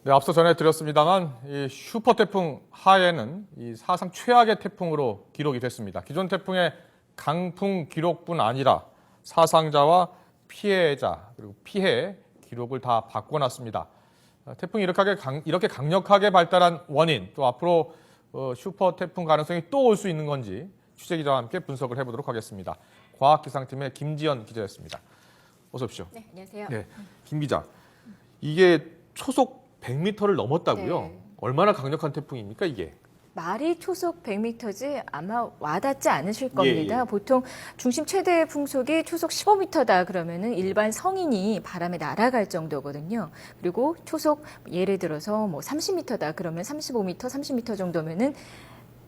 네, 앞서 전해드렸습니다만 이 슈퍼 태풍 하이에는 이 사상 최악의 태풍으로 기록이 됐습니다. 기존 태풍의 강풍 기록뿐 아니라 사상자와 피해자 그리고 피해 기록을 다 바꿔놨습니다. 태풍이 이렇게 강력하게 발달한 원인, 또 앞으로 슈퍼 태풍 가능성이 또 올 수 있는 건지 취재기자와 함께 분석을 해보도록 하겠습니다. 과학기상팀의 김지연 기자였습니다. 어서 오십시오. 네, 안녕하세요. 네, 김 기자. 이게 초속 100m를 넘었다고요? 네. 얼마나 강력한 태풍입니까, 이게? 말이 초속 100m지 아마 와닿지 않으실 겁니다. 예. 보통 중심 최대 풍속이 초속 15m다 그러면은 일반 성인이 바람에 날아갈 정도거든요. 그리고 초속 예를 들어서 뭐 30m다 그러면 35m, 30m 정도면은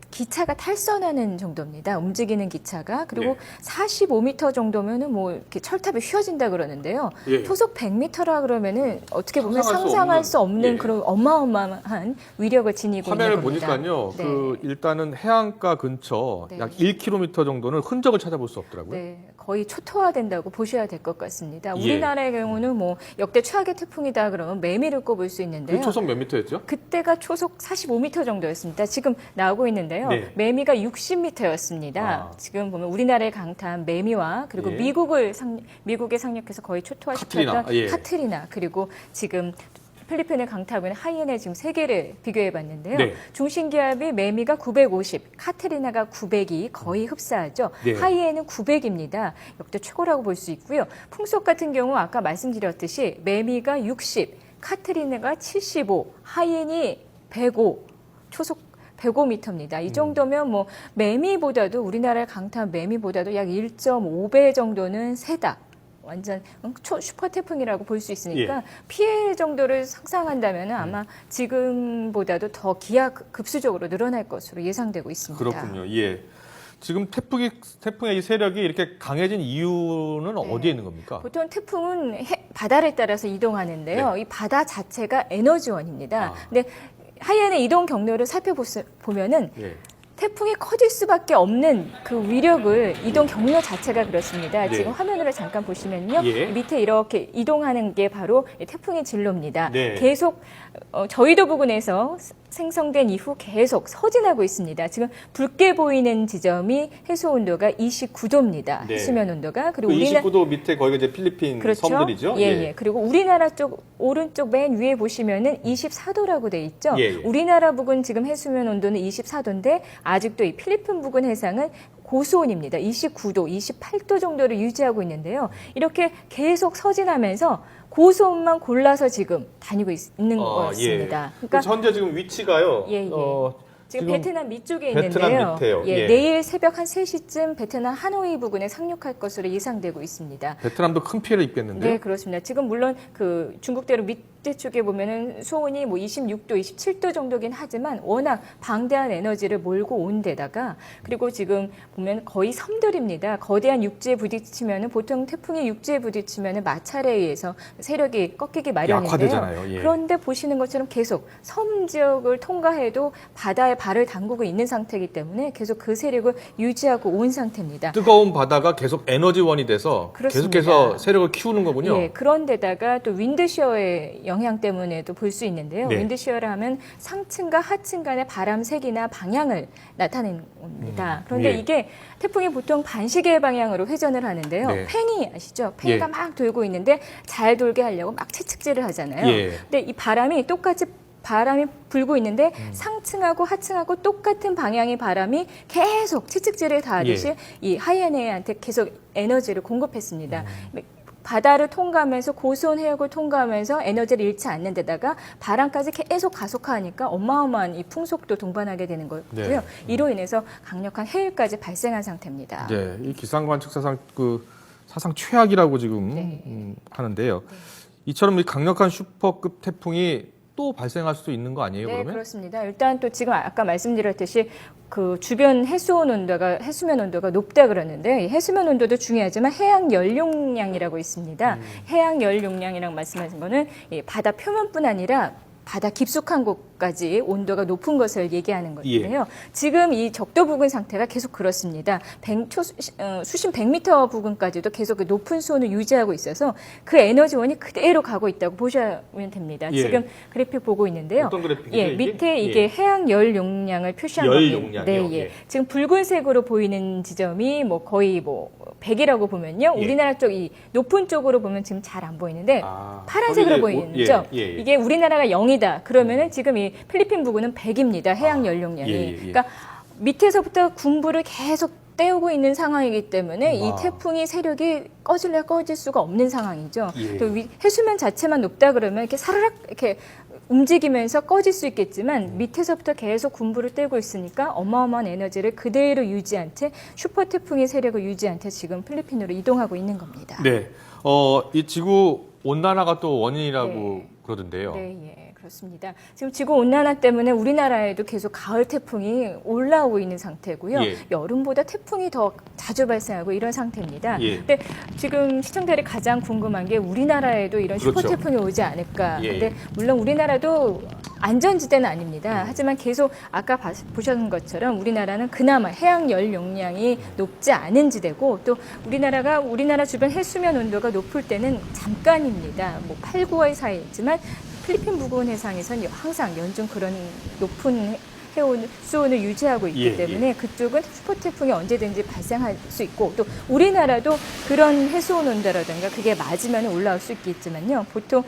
기차가 탈선하는 정도입니다. 움직이는 기차가. 그리고 네. 45m 정도면은 뭐 이렇게 철탑이 휘어진다 그러는데요. 예. 초속 100m라 그러면은 어떻게 보면 상상할 수 상상할 수 없는 예. 그런 어마어마한 위력을 지니고 화면을 있는 겁니다. 보니까요, 네. 일단은 해안가 근처 네. 약 1km 정도는 흔적을 찾아볼 수 없더라고요. 네, 거의 초토화된다고 보셔야 될 것 같습니다. 예. 우리나라의 경우는 뭐 역대 최악의 태풍이다 그러면 매미를 꼽을 수 있는데요. 그 초속 몇 미터였죠? 그때가 초속 45m 정도였습니다. 지금 나오고 있는데요. 네. 매미가 60m였습니다. 아. 지금 보면 우리나라에 강타한 매미와 그리고 예. 미국에 상륙해서 거의 초토화시켰던 카트리나, 예. 카트리나 그리고 지금 필리핀을 강타하고 있는 하이엔의 지금 세 개를 비교해 봤는데요. 네. 중심 기압이 매미가 950, 카트리나가 900이 거의 흡사하죠. 네. 하이엔은 900입니다. 역대 최고라고 볼 수 있고요. 풍속 같은 경우 아까 말씀드렸듯이 매미가 60, 카트리나가 75, 하이엔이 105, 초속 105m입니다. 이 정도면 뭐 매미보다도 우리나라의 강타한 매미보다도 약 1.5배 정도는 세다. 완전 슈퍼 태풍이라고 볼 수 있으니까 예. 피해 정도를 상상한다면 아마 지금보다도 더 기하급수적으로 늘어날 것으로 예상되고 있습니다. 그렇군요. 예. 지금 태풍의 이 세력이 이렇게 강해진 이유는 어디에 있는 겁니까? 보통 태풍은 바다를 따라서 이동하는데요. 네. 이 바다 자체가 에너지원입니다. 아. 근데 하이엔의 이동 경로를 살펴보면은 예. 태풍이 커질 수밖에 없는 그 위력을 이동 경로 자체가 그렇습니다. 네. 지금 화면으로 잠깐 보시면요. 예. 밑에 이렇게 이동하는 게 바로 태풍의 진로입니다. 네. 계속 저희도 부근에서 생성된 이후 계속 서진하고 있습니다. 지금 붉게 보이는 지점이 해수 온도가 29도입니다. 네. 수면 온도가. 그 그리고 29도 밑에 거기가 이제 필리핀 그렇죠? 섬들이죠? 예. 그리고 우리나라 쪽 오른쪽 맨 위에 보시면은 24도라고 돼 있죠. 예. 우리나라 부근 지금 해수면 온도는 24도인데 아직도 이 필리핀 부근 해상은 고수온입니다. 29도, 28도 정도를 유지하고 있는데요. 이렇게 계속 서진하면서 고수온만 골라서 지금 다니고 있는 것 같습니다. 예. 그러니까 현재 지금 위치가요. 예. 지금 베트남 밑쪽에 베트남 있는데요. 밑에요. 예. 내일 새벽 한 3시쯤 베트남 하노이 부근에 상륙할 것으로 예상되고 있습니다. 베트남도 큰 피해를 입겠는데요? 네, 그렇습니다. 지금 물론 그 중국대로 밑에 쪽에 보면은 수온이 뭐 26도, 27도 정도긴 하지만 워낙 방대한 에너지를 몰고 온 데다가 그리고 지금 보면 거의 섬들입니다. 거대한 육지에 부딪히면은 보통 태풍이 육지에 부딪히면은 마찰에 의해서 세력이 꺾이기 마련인데요. 약화되잖아요. 예. 그런데 보시는 것처럼 계속 섬 지역을 통과해도 바다에 발을 담그고 있는 상태이기 때문에 계속 그 세력을 유지하고 온 상태입니다. 뜨거운 바다가 계속 에너지원이 돼서 그렇습니다. 계속해서 세력을 키우는 거군요. 예, 그런데다가 또 윈드시어의 영향 때문에도 볼 수 있는데요. 네. 윈드시어라 하면 상층과 하층 간의 바람 색이나 방향을 나타내는 겁니다. 그런데 예. 이게 태풍이 보통 반시계 방향으로 회전을 하는데요. 네. 팽이 아시죠? 팽이가 예. 막 돌고 있는데 잘 돌게 하려고 막 채찍질을 하잖아요. 예. 근데 이 바람이 똑같이 바람이 불고 있는데 상층하고 하층하고 똑같은 방향의 바람이 계속 채찍질을 다하듯이 예. 이 하이에네한테 계속 에너지를 공급했습니다. 바다를 통과하면서 고수온 해역을 통과하면서 에너지를 잃지 않는 데다가 바람까지 계속 가속화하니까 어마어마한 이 풍속도 동반하게 되는 거고요. 네. 이로 인해서 강력한 해일까지 발생한 상태입니다. 네, 이 기상관측사상 사상 최악이라고 지금 네. 하는데요. 이처럼 이 강력한 슈퍼급 태풍이 또 발생할 수도 있는 거 아니에요? 네, 그러면? 그렇습니다. 일단 또 지금 아까 말씀드렸듯이 그 주변 해수면 온도가 높다 그러는데 이 해수면 온도도 중요하지만 해양 열 용량이라고 있습니다. 해양 열 용량이라고 말씀하신 거는 이 바다 표면뿐 아니라 바다 깊숙한 곳까지 온도가 높은 것을 얘기하는 건데요. 지금 이 적도 부근 상태가 계속 그렇습니다. 수심 100m 부근까지도 계속 그 높은 수온을 유지하고 있어서 그 에너지원이 그대로 가고 있다고 보시면 됩니다. 지금 그래픽 보고 있는데요. 어떤 그래픽이죠? 밑에 이게 해양 열 용량을 표시한 겁니다. 네, 지금 붉은색으로 보이는 지점이 뭐 거의 뭐 100이라고 보면요. 우리나라 쪽 이 높은 쪽으로 보면 지금 잘 안 보이는데 파란색으로 보이죠. 이게 우리나라가 0이다. 그러면은 지금 이 필리핀 부근은 100입니다. 해양 열 용량이. 그러니까 밑에서부터 군부를 계속 떼우고 있는 상황이기 때문에 이 태풍이 세력이 꺼질래 꺼질 수가 없는 상황이죠. 또 해수면 자체만 높다 그러면 이렇게 사르륵 이렇게 움직이면서 꺼질 수 있겠지만 밑에서부터 계속 군부를 떼고 있으니까 어마어마한 에너지를 그대로 유지한 채 슈퍼 태풍의 세력을 유지한 채 지금 필리핀으로 이동하고 있는 겁니다. 네, 이 지구 온난화가 또 원인이라고 그러던데요. 네, 그렇습니다. 지금 지구 온난화 때문에 우리나라에도 계속 가을 태풍이 올라오고 있는 상태고요. 여름보다 태풍이 더 자주 발생하고 이런 상태입니다. 근데 지금 시청자들이 가장 궁금한 게 우리나라에도 이런 슈퍼 태풍이 오지 않을까. 근데 물론 우리나라도 안전지대는 아닙니다. 하지만 계속 아까 보셨던 것처럼 우리나라는 그나마 해양 열 용량이 높지 않은 지대고 또 우리나라 주변 해수면 온도가 높을 때는 잠깐입니다. 뭐 8, 9월 사이지만 필리핀 부근 해상에서는 항상 연중 그런 높은 수온을 유지하고 있기 때문에 그쪽은 슈퍼 태풍이 언제든지 발생할 수 있고 또 우리나라도 그런 해수온 온도라든가 그게 맞으면 올라올 수 있겠지만요. 보통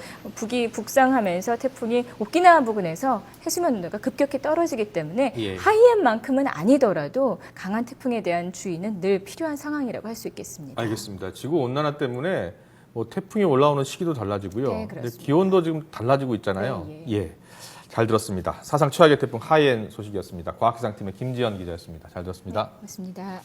북상하면서 태풍이 오키나와 부근에서 해수면 온도가 급격히 떨어지기 때문에 하이엔만큼은 아니더라도 강한 태풍에 대한 주의는 늘 필요한 상황이라고 할 수 있겠습니다. 알겠습니다. 지구 온난화 때문에 뭐 태풍이 올라오는 시기도 달라지고요. 네, 근데 기온도 지금 달라지고 있잖아요. 잘 들었습니다. 사상 최악의 태풍 하이엔 소식이었습니다. 과학기상팀의 김지연 기자였습니다. 잘 들었습니다. 고맙습니다.